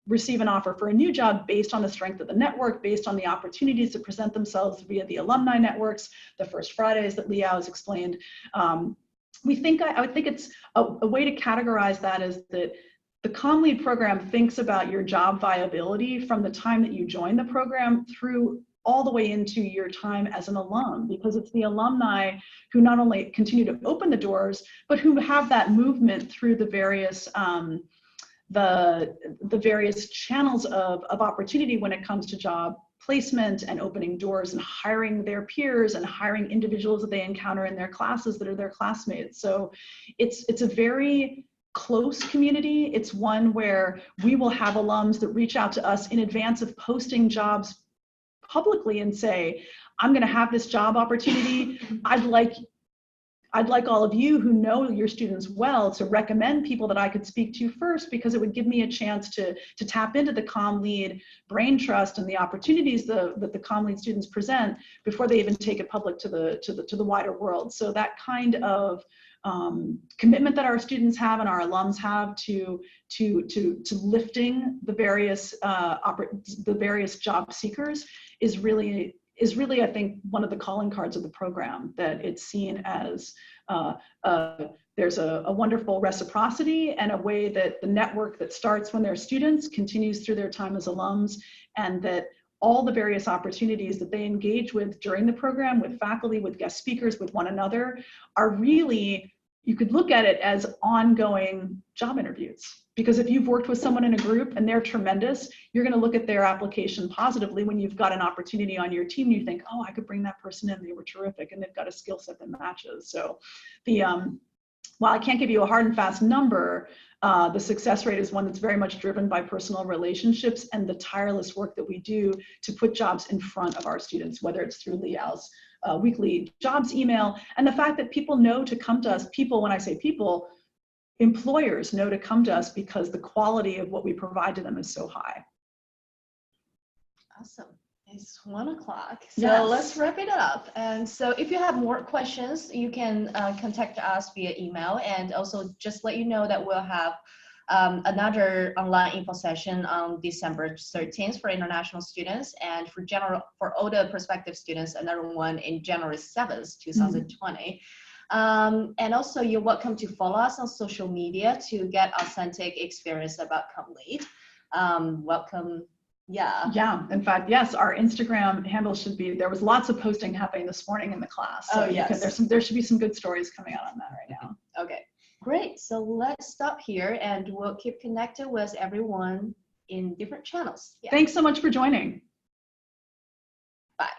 receive an offer for a new job based on the strength of the network, based on the opportunities that present themselves via the alumni networks, the First Fridays that Liyao has explained. I would think it's a way to categorize that as that the ComLead program thinks about your job viability from the time that you join the program through all the way into your time as an alum, because it's the alumni who not only continue to open the doors, but who have that movement through the various the various channels of opportunity when it comes to job placement and opening doors and hiring their peers and hiring individuals that they encounter in their classes that are their classmates. So it's a very close community. It's one where we will have alums that reach out to us in advance of posting jobs publicly and say, I'm going to have this job opportunity. I'd like I'd like all of you who know your students well to recommend people that I could speak to first, because it would give me a chance to tap into the CommLead brain trust and the opportunities that the CommLead students present before they even take it public to the wider world. So that kind of commitment that our students have and our alums have to lifting the various job seekers is really, I think, one of the calling cards of the program, that it's seen as there's a wonderful reciprocity and a way that the network that starts when they're students continues through their time as alums, and that all the various opportunities that they engage with during the program, with faculty, with guest speakers, with one another, are really, you could look at it as ongoing job interviews. Because if you've worked with someone in a group and they're tremendous, you're going to look at their application positively when you've got an opportunity on your team and you think, oh, I could bring that person in, they were terrific, and they've got a skill set that matches. So while I can't give you a hard and fast number, the success rate is one that's very much driven by personal relationships and the tireless work that we do to put jobs in front of our students, whether it's through Liyao's weekly jobs email, and the fact that people know to come to us. People, when I say people, employers know to come to us because the quality of what we provide to them is so high. Awesome. It's 1 o'clock, so Yes. Let's wrap it up. And so if you have more questions, you can contact us via email, and also just let you know that we'll have another online info session on December 13th for international students, and for all the prospective students, another one in January 7th, 2020. And also, you're welcome to follow us on social media to get authentic experience about CommLead. Welcome. Yeah, in fact, yes, our Instagram handle should be, there was lots of posting happening this morning in the class. So yes. there should be some good stories coming out on that right now. Okay, great. So let's stop here, and we'll keep connected with everyone in different channels. Yeah. Thanks so much for joining. Bye.